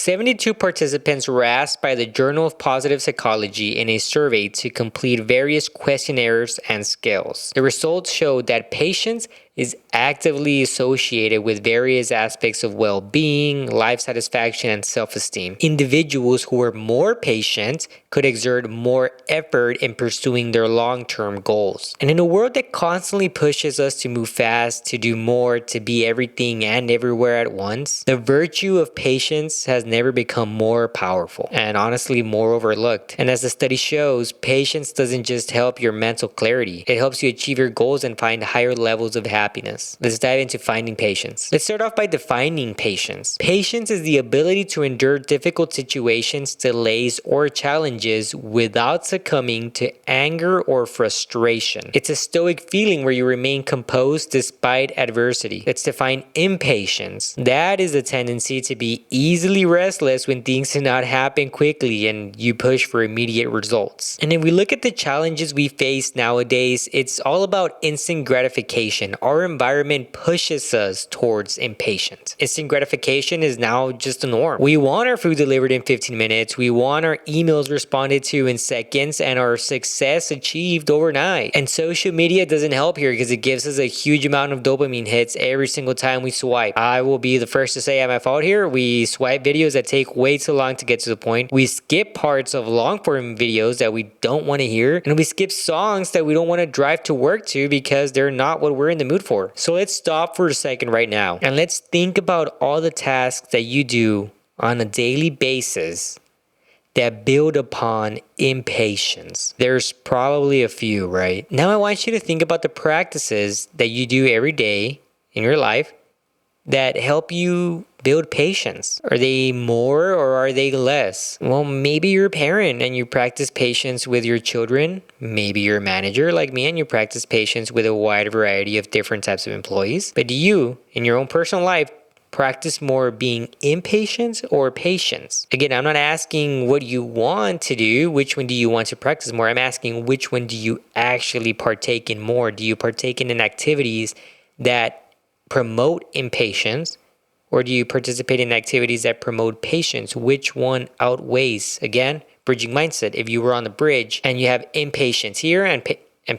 72 participants were asked by the Journal of Positive Psychology in a survey to complete various questionnaires and skills. The results showed that patience is actively associated with various aspects of well-being, life satisfaction, and self-esteem. Individuals who were more patient could exert more effort in pursuing their long-term goals. And in a world that constantly pushes us to move fast, to do more, to be everything and everywhere at once, the virtue of patience has never become more powerful and honestly more overlooked. And as the study shows, patience doesn't just help your mental clarity, it helps you achieve your goals and find higher levels of happiness. Let's dive into finding patience. Let's start off by defining patience. Patience is the ability to endure difficult situations, delays, or challenges without succumbing to anger or frustration. It's a stoic feeling where you remain composed despite adversity. Let's define impatience. That is a tendency to be easily restless when things do not happen quickly and you push for immediate results. And if we look at the challenges we face nowadays, it's all about instant gratification. Our environment pushes us towards impatience. Instant gratification is now just the norm. We want our food delivered in 15 minutes. We want our emails responded to in seconds and our success achieved overnight. And social media doesn't help here because it gives us a huge amount of dopamine hits every single time we swipe. I will be the first to say I'm at fault here. We swipe videos that take way too long to get to the point. We skip parts of long form videos that we don't want to hear. And we skip songs that we don't want to drive to work to because they're not what we're in the mood for. So let's stop for a second right now and let's think about all the tasks that you do on a daily basis that build upon impatience. There's probably a few, right? Now I want you to think about the practices that you do every day in your life that help you build patience. Are they more or are they less? Well, maybe you're a parent and you practice patience with your children. Maybe you're a manager like me and you practice patience with a wide variety of different types of employees. But do you, in your own personal life, practice more being impatient or patience? Again, I'm not asking what you want to do, which one do you want to practice more. I'm asking which one do you actually partake in more? Do you partake in activities that promote impatience, or do you participate in activities that promote patience? Which one outweighs? Again, bridging mindset. If you were on the bridge and you have impatience here and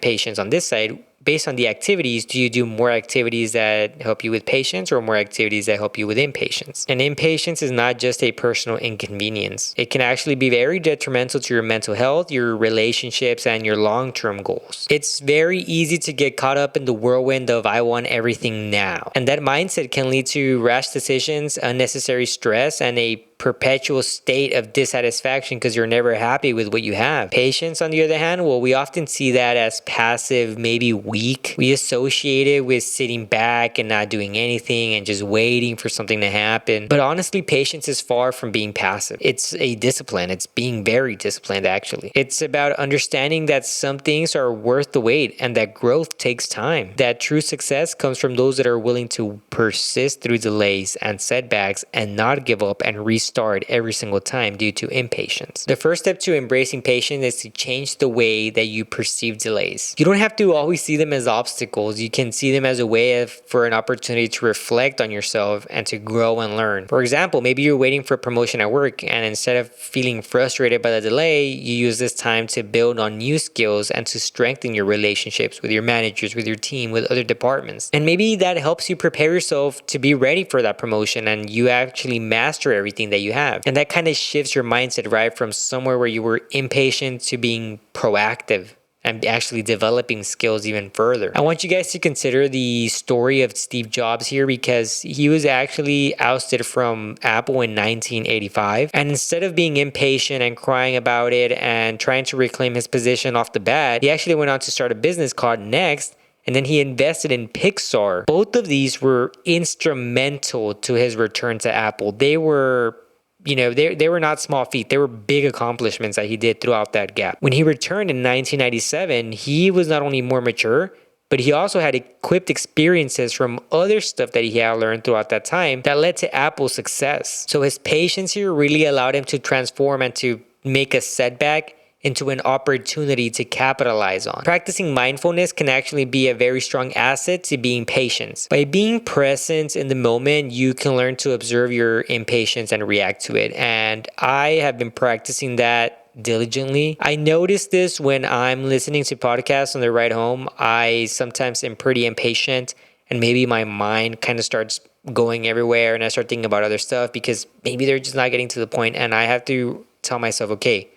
patience on this side, based on the activities, do you do more activities that help you with patience or more activities that help you with impatience? And impatience is not just a personal inconvenience. It can actually be very detrimental to your mental health, your relationships, and your long-term goals. It's very easy to get caught up in the whirlwind of I want everything now. And that mindset can lead to rash decisions, unnecessary stress, and a perpetual state of dissatisfaction because you're never happy with what you have. Patience, on the other hand, well, we often see that as passive, maybe weak. We associate it with sitting back and not doing anything and just waiting for something to happen. But honestly, patience is far from being passive. It's a discipline. It's being very disciplined, actually. It's about understanding that some things are worth the wait and that growth takes time. That true success comes from those that are willing to persist through delays and setbacks and not give up and restart every single time due to impatience. The first step to embracing patience is to change the way that you perceive delays. You don't have to always see them as obstacles. You can see them as a way for an opportunity to reflect on yourself and to grow and learn. For example, maybe you're waiting for a promotion at work and instead of feeling frustrated by the delay, you use this time to build on new skills and to strengthen your relationships with your managers, with your team, with other departments. And maybe that helps you prepare yourself to be ready for that promotion and you actually master everything that you have. And that kind of shifts your mindset, right, from somewhere where you were impatient to being proactive and actually developing skills even further. I want you guys to consider the story of Steve Jobs here because he was actually ousted from Apple in 1985. And instead of being impatient and crying about it and trying to reclaim his position off the bat, he actually went on to start a business called Next. And then he invested in Pixar. Both of these were instrumental to his return to Apple. They were they were not small feat. They were big accomplishments that he did throughout that gap. When he returned in 1997, he was not only more mature, but he also had equipped experiences from other stuff that he had learned throughout that time that led to Apple's success. So his patience here really allowed him to transform and to make a setback into an opportunity to capitalize on. Practicing mindfulness can actually be a very strong asset to being patient. By being present in the moment, you can learn to observe your impatience and react to it. And I have been practicing that diligently. I notice this when I'm listening to podcasts on the ride home. I sometimes am pretty impatient, and maybe my mind kind of starts going everywhere and I start thinking about other stuff because maybe they're just not getting to the point, and I have to tell myself, okay,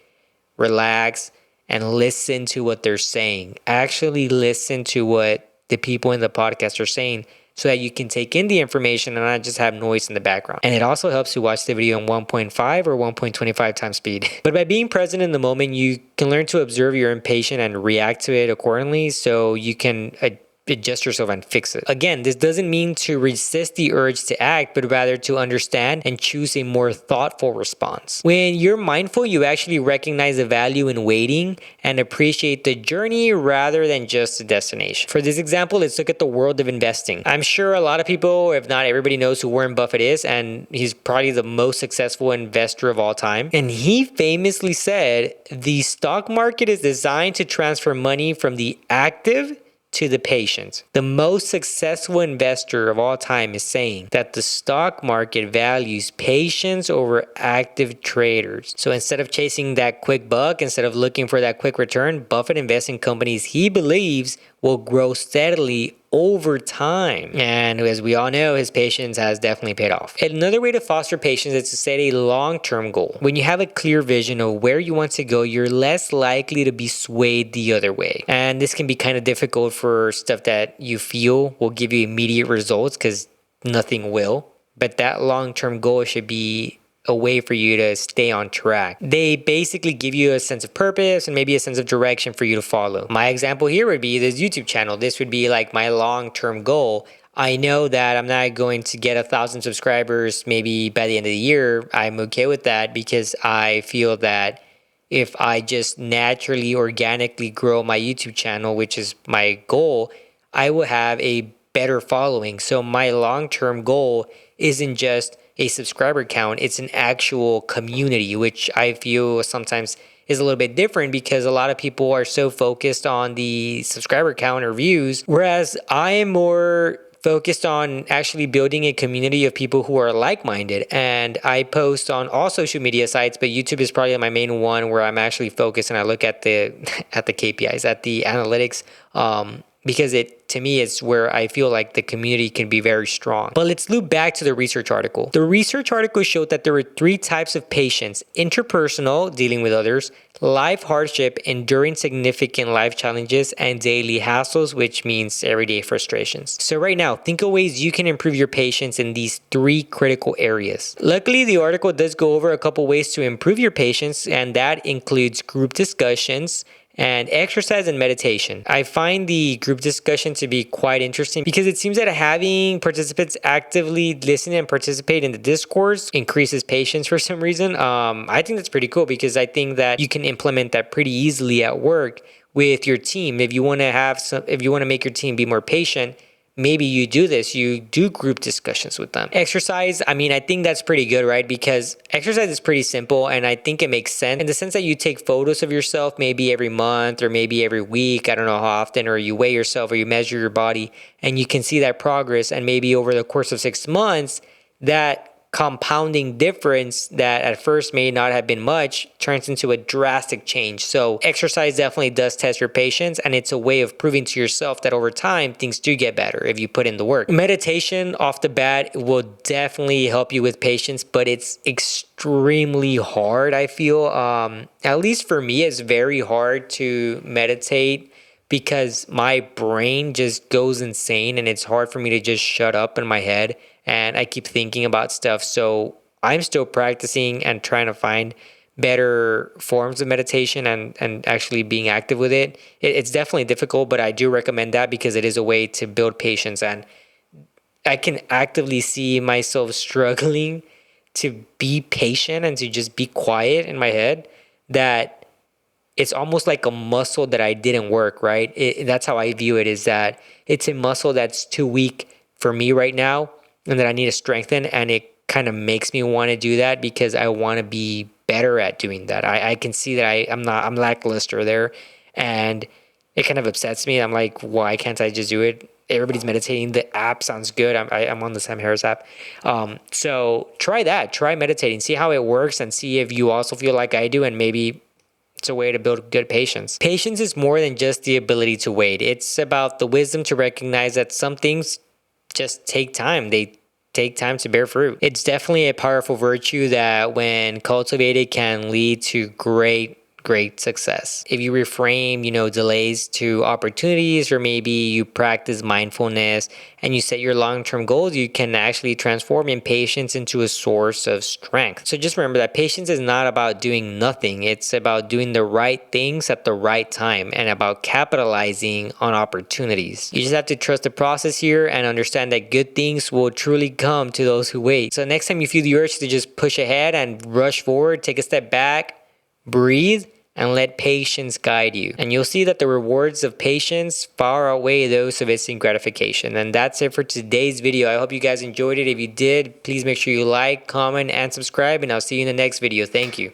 relax and listen to what they're saying. Actually listen to what the people in the podcast are saying so that you can take in the information and not just have noise in the background. And it also helps to watch the video in 1.5 or 1.25 times speed. But by being present in the moment, you can learn to observe your impatient and react to it accordingly so you can adjust yourself and fix it. Again, this doesn't mean to resist the urge to act, but rather to understand and choose a more thoughtful response. When you're mindful, you actually recognize the value in waiting and appreciate the journey rather than just the destination. For this example, let's look at the world of investing. I'm sure a lot of people, if not everybody, knows who Warren Buffett is, and he's probably the most successful investor of all time. And he famously said, the stock market is designed to transfer money from the active to the patient. The most successful investor of all time is saying that the stock market values patience over active traders. So instead of chasing that quick buck, instead of looking for that quick return, Buffett invests in companies he believes will grow steadily over time. And as we all know, his patience has definitely paid off. Another way to foster patience is to set a long-term goal. When you have a clear vision of where you want to go, you're less likely to be swayed the other way. And this can be kind of difficult for stuff that you feel will give you immediate results, because nothing will. But that long-term goal should be a way for you to stay on track. They basically give you a sense of purpose and maybe a sense of direction for you to follow. My example here would be this YouTube channel. This would be like my long-term goal. I know that I'm not going to get 1,000 subscribers maybe by the end of the year. I'm okay with that because I feel that if I just naturally, organically grow my YouTube channel, which is my goal, I will have a better following. So my long-term goal isn't just a subscriber count, it's an actual community, which I feel sometimes is a little bit different because a lot of people are so focused on the subscriber count or views, whereas I am more focused on actually building a community of people who are like-minded. And I post on all social media sites, but YouTube is probably my main one where I'm actually focused and I look at the KPIs, at the analytics, because to me, it's where I feel like the community can be very strong. But let's loop back to the research article. The research article showed that there were 3 types of patience: interpersonal, dealing with others; life hardship, enduring significant life challenges; and daily hassles, which means everyday frustrations. So right now, think of ways you can improve your patience in these 3 critical areas. Luckily, the article does go over a couple ways to improve your patience, and that includes group discussions and exercise and meditation. I find the group discussion to be quite interesting because it seems that having participants actively listen and participate in the discourse increases patience for some reason. I think that's pretty cool because I think that you can implement that pretty easily at work with your team. If you want to make your team be more patient, maybe you do this. You do group discussions with them. Exercise, I think that's pretty good, right? Because exercise is pretty simple and I think it makes sense in the sense that you take photos of yourself maybe every month or maybe every week. I don't know how often, or you weigh yourself or you measure your body and you can see that progress. And maybe over the course of 6 months, that compounding difference that at first may not have been much turns into a drastic change. So exercise definitely does test your patience, and it's a way of proving to yourself that over time things do get better if you put in the work. Meditation off the bat will definitely help you with patience, but it's extremely hard. I feel at least for me, it's very hard to meditate because my brain just goes insane and it's hard for me to just shut up in my head. And I keep thinking about stuff. So I'm still practicing and trying to find better forms of meditation and actually being active with it. It's definitely difficult, but I do recommend that because it is a way to build patience. And I can actively see myself struggling to be patient and to just be quiet in my head, that it's almost like a muscle that I didn't work, right? That's how I view it, is that it's a muscle that's too weak for me right now and that I need to strengthen. And it kind of makes me want to do that because I want to be better at doing that. I can see that I'm lackluster there, and it kind of upsets me. I'm like, why can't I just do it? Everybody's meditating. The app sounds good. I'm on the Sam Harris app. So try that. Try meditating. See how it works, and see if you also feel like I do, and maybe it's a way to build good patience. Patience is more than just the ability to wait. It's about the wisdom to recognize that some things just take time. They take time to bear fruit. It's definitely a powerful virtue that, when cultivated, can lead to great success. If you reframe, delays to opportunities, or maybe you practice mindfulness and you set your long-term goals, you can actually transform impatience into a source of strength. So just remember that patience is not about doing nothing. It's about doing the right things at the right time, and about capitalizing on opportunities. You just have to trust the process here and understand that good things will truly come to those who wait. So next time you feel the urge to just push ahead and rush forward, take a step back, breathe, and let patience guide you. And you'll see that the rewards of patience far outweigh those of instant gratification. And that's it for today's video. I hope you guys enjoyed it. If you did, please make sure you like, comment, and subscribe, and I'll see you in the next video. Thank you.